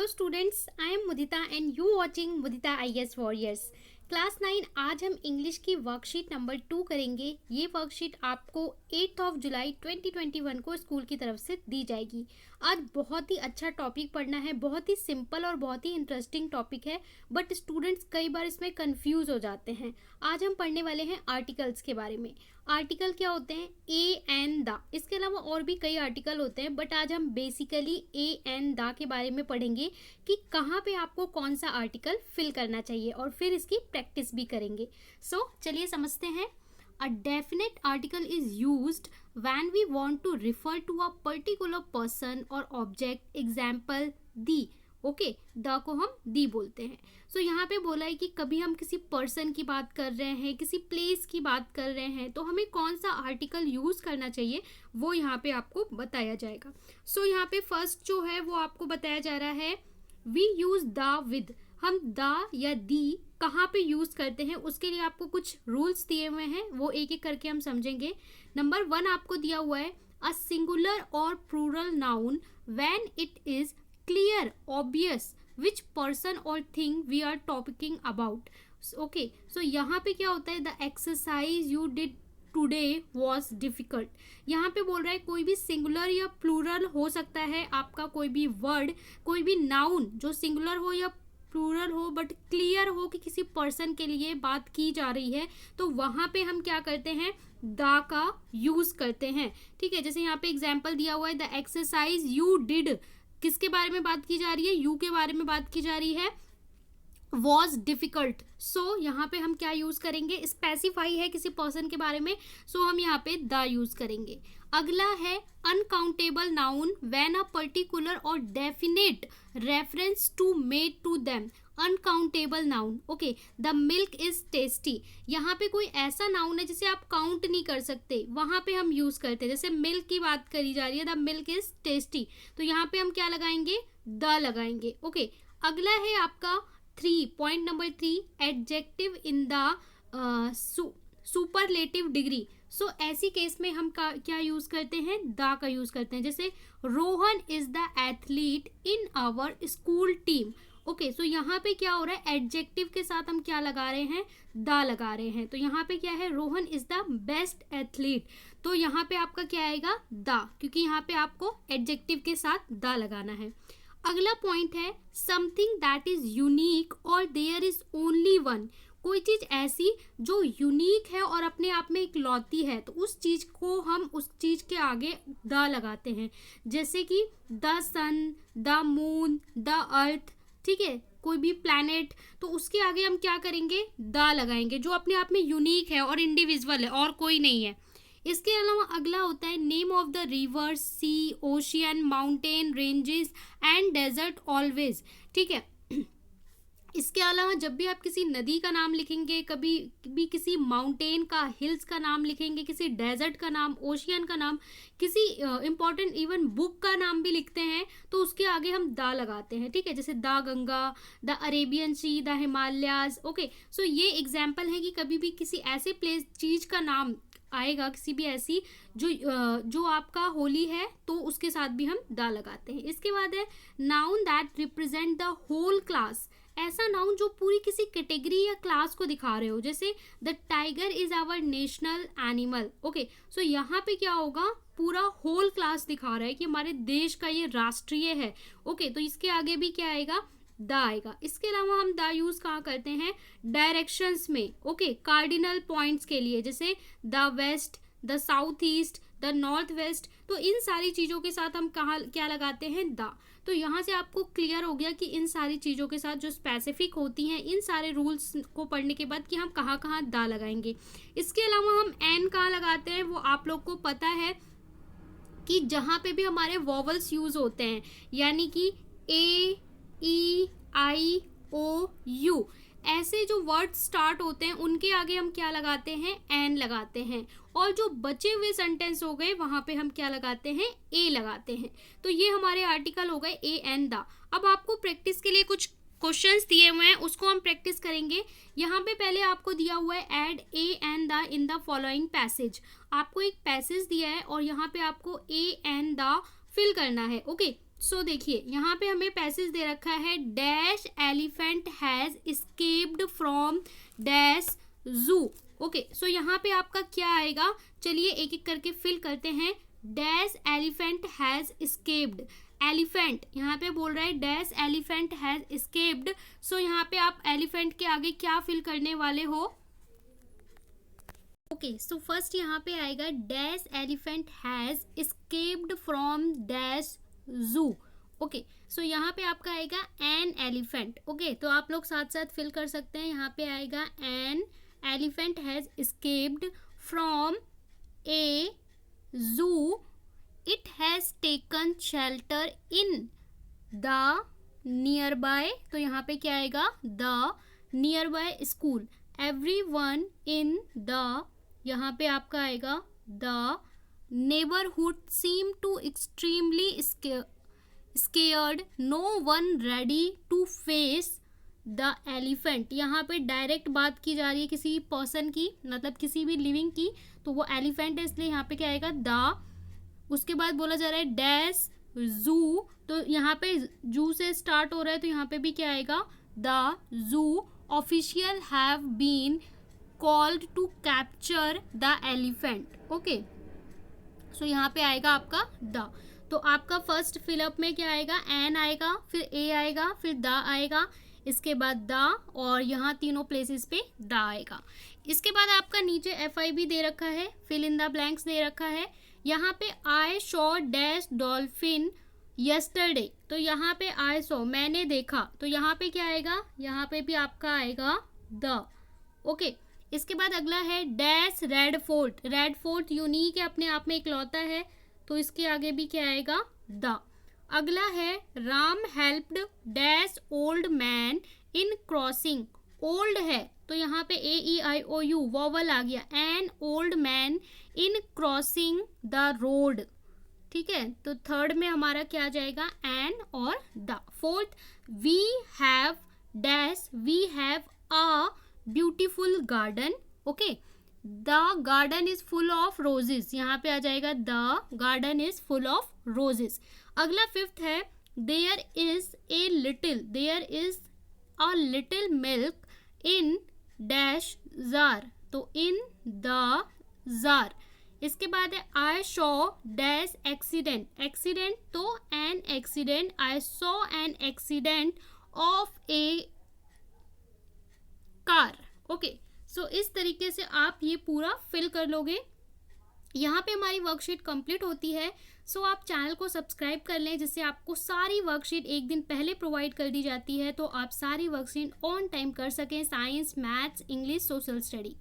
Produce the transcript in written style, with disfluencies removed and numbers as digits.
Hello students, I am Mudita and you watching Mudita IAS warriors. Class 9 आज हम English की worksheet number 2 करेंगे। ये वर्कशीट आपको 8 जुलाई 2021 को स्कूल की तरफ से दी जाएगी। आज बहुत ही अच्छा टॉपिक पढ़ना है, बहुत ही सिंपल और बहुत ही इंटरेस्टिंग टॉपिक है, बट स्टूडेंट्स कई बार इसमें कंफ्यूज हो जाते हैं। आज हम पढ़ने वाले हैं आर्टिकल्स के बारे में। आर्टिकल क्या होते हैं? A and the. इसके अलावा और भी कई आर्टिकल होते हैं, बट आज हम बेसिकली ए एंड द के बारे में पढ़ेंगे कि कहाँ पे आपको कौन सा आर्टिकल फिल करना चाहिए और फिर इसकी प्रैक्टिस भी करेंगे। चलिए समझते हैं। A definite article is used when we want to refer to a particular person और ऑब्जेक्ट। एग्जाम्पल दी। ओके, द को हम दी बोलते हैं। यहाँ पे बोला है कि कभी हम किसी पर्सन की बात कर रहे हैं, किसी प्लेस की बात कर रहे हैं, तो हमें कौन सा आर्टिकल यूज करना चाहिए वो यहाँ पे आपको बताया जाएगा। यहाँ पे फर्स्ट जो है वो आपको बताया जा रहा है, वी यूज द विद। हम द या दी कहाँ पे यूज करते हैं उसके लिए आपको कुछ रूल्स दिए हुए हैं, वो एक एक करके हम समझेंगे। नंबर 1 आपको दिया हुआ है, अ सिंगुलर और plural noun when it is clear obvious which person और thing we are talking about. Okay, यहाँ पे क्या होता है, the exercise you did today was difficult. यहाँ पे बोल रहा है कोई भी सिंगुलर या प्लूरल हो सकता है, आपका कोई भी वर्ड, कोई भी नाउन जो सिंगुलर हो या प्लूरल हो बट क्लियर हो कि किसी पर्सन के लिए बात की जा रही है, तो वहाँ पे हम क्या करते हैं, द का यूज करते हैं। ठीक है, जैसे यहाँ पे एग्जाम्पल दिया हुआ है, द एक्सरसाइज यू डिड, किसके बारे में बात की जा रही है, यू के बारे में बात की जा रही है, वॉज डिफिकल्ट। यहाँ पे हम क्या यूज करेंगे, स्पेसिफाई है किसी पर्सन के बारे में, हम यहाँ पे द यूज करेंगे। अगला है uncountable noun when a particular और definite reference to made to them. Uncountable noun, okay, the milk is tasty. यहाँ पे कोई ऐसा नाउन है जिसे आप काउंट नहीं कर सकते, वहां पे हम यूज करते हैं। जैसे मिल्क की बात करी जा रही है, द मिल्क इज टेस्टी, तो यहाँ पे हम क्या लगाएंगे, द लगाएंगे। ओके, अगला है आपका 3, point number 3, adjective in the superlative degree. ऐसी केस में हम क्या यूज करते हैं, द का यूज करते हैं। जैसे Rohan is the athlete in our school team. Okay, यहाँ पे क्या हो रहा है, एडजेक्टिव के साथ हम क्या लगा रहे हैं, द लगा रहे हैं। तो यहाँ पे क्या है, Rohan is the best athlete, तो यहाँ पे आपका क्या आएगा, द, क्योंकि यहाँ पे आपको एडजेक्टिव के साथ द लगाना है। अगला पॉइंट है, समथिंग दैट इज यूनिक और देयर इज ओनली वन। कोई चीज ऐसी जो यूनिक है और अपने आप में इकलौती है, तो उस चीज को हम उस चीज के आगे द लगाते हैं। जैसे कि the sun, the moon, the earth. ठीक है, कोई भी प्लैनेट, तो उसके आगे हम क्या करेंगे, द लगाएंगे, जो अपने आप में यूनिक है और इंडिविजुअल है और कोई नहीं है। इसके अलावा अगला होता है, name of the river, sea, ocean, mountain, ranges and desert always. ठीक है, इसके अलावा जब भी आप किसी नदी का नाम लिखेंगे, कभी भी किसी माउंटेन का, हिल्स का नाम लिखेंगे, किसी डेजर्ट का नाम, ओशियन का नाम, किसी इंपॉर्टेंट इवन बुक का नाम भी लिखते हैं, तो उसके आगे हम द लगाते हैं। ठीक है, जैसे the Ganga, the Arabian sea, the Himalayas. Okay, ये एग्जाम्पल है कि कभी भी किसी ऐसे प्लेस, चीज का नाम आएगा, किसी भी ऐसी जो आपका होली है, तो उसके साथ भी हम द लगाते हैं। इसके बाद है noun that represent the whole class. ऐसा नाउन जो पूरी किसी कैटेगरी या क्लास को दिखा रहे हो, जैसे the tiger is our national animal. Okay, यहाँ पे क्या होगा, पूरा होल क्लास दिखा रहा है कि हमारे देश का ये राष्ट्रीय है। ओके, तो इसके आगे भी क्या आएगा, द आएगा। इसके अलावा हम द यूज कहाँ करते हैं, डायरेक्शंस में। ओके, कार्डिनल पॉइंट्स के लिए, जैसे the west, the south east, the north west, तो इन सारी चीजों के साथ हम कहाँ क्या लगाते हैं, द। तो यहाँ से आपको क्लियर हो गया कि इन सारी चीजों के साथ जो स्पेसिफिक होती हैं, इन सारे रूल्स को पढ़ने के बाद कि हम कहाँ कहाँ द लगाएंगे। इसके अलावा हम एन कहाँ लगाते हैं, वो आप लोग को पता है कि जहाँ पे भी हमारे वॉवल्स यूज होते हैं, यानी कि ए, ई, आई, ओ, यू, ऐसे जो वर्ड स्टार्ट होते हैं उनके आगे हम क्या लगाते हैं, एन लगाते हैं। और जो बचे हुए सेंटेंस हो गए वहां पे हम क्या लगाते हैं, ए लगाते हैं। तो ये हमारे आर्टिकल हो गए ए एंड द। अब आपको प्रैक्टिस के लिए कुछ क्वेश्चंस दिए हुए हैं, उसको हम प्रैक्टिस करेंगे। यहाँ पे पहले आपको दिया हुआ है, add A and the in the following passage. आपको एक पैसेज दिया है और यहाँ पे आपको ए एंड द फिल करना है। ओके, सो देखिए यहाँ पे हमें पैसेज दे रखा है, dash elephant has escaped from dash जू। ओके, सो यहाँ पे आपका क्या आएगा, चलिए एक एक करके फिल करते हैं। Dash elephant has escaped, elephant यहाँ पे बोल रहा है डैश एलिफेंट हैज एस्केप्ड। सो यहाँ पे आप एलिफेंट के आगे क्या फिल करने वाले हो। ओके, सो फर्स्ट यहाँ पे आएगा dash elephant has escaped from dash जू। ओके, सो यहाँ पे आपका आएगा एन एलिफेंट। ओके, तो आप लोग साथ साथ फिल कर सकते हैं। यहाँ पे आएगा an elephant has escaped from a zoo, it has taken shelter in the nearby, तो यहाँ पे क्या आएगा, the nearby school. Everyone in the, यहाँ पे आपका आएगा the neighbourhood seem to extremely scared, no one ready to face the elephant। यहाँ पे डायरेक्ट बात की जा रही है किसी पर्सन की, मतलब किसी भी लिविंग की, तो वो एलिफेंट है, इसलिए यहाँ पे क्या आएगा द। उसके बाद बोला जा रहा है डैश जू, तो यहाँ पे जू से स्टार्ट हो रहा है, तो यहाँ पे भी क्या आएगा the zoo official have been called to capture the elephant. Okay, so यहाँ पे आएगा आपका द। तो आपका फर्स्ट फिलअप में क्या आएगा, एन आएगा, फिर ए आएगा, फिर द आएगा, इसके बाद द, और यहाँ तीनों प्लेसेस पे द आएगा। इसके बाद आपका नीचे FIB दे रखा है, फिल इन द ब्लैंक्स दे रखा है। यहाँ पे आई शॉ डैश डॉल्फिन यस्टरडे, तो यहाँ पे आई शॉ मैंने देखा, तो यहाँ पे क्या आएगा, यहाँ पे भी आपका आएगा द। ओके, इसके बाद अगला है dash red fort. Red fort unique है, अपने आप में इकलौता है, तो इसके आगे भी क्या आएगा द। अगला है Ram helped dash old man in crossing, old है, तो यहाँ पे AEIOU वॉवल आ गया, an old man in crossing the road. ठीक है, तो थर्ड में हमारा क्या आ जाएगा, एन और the. Fourth, we have dash, we have a beautiful garden. Okay, the garden is full of roses, यहाँ पे आ जाएगा the garden is full of roses. अगला फिफ्थ है there is a little, there is a little milk in dash jar, तो in the jar. इसके बाद है I saw dash accident, accident तो an accident, I saw an accident of a car. Okay, सो इस तरीके से आप ये पूरा फिल कर लोगे। यहाँ पे हमारी वर्कशीट कंप्लीट होती है। सो आप चैनल को सब्सक्राइब कर लें, जिससे आपको सारी वर्कशीट एक दिन पहले प्रोवाइड कर दी जाती है, तो आप सारी वर्कशीट ऑन टाइम कर सकें, science, maths, English, social study.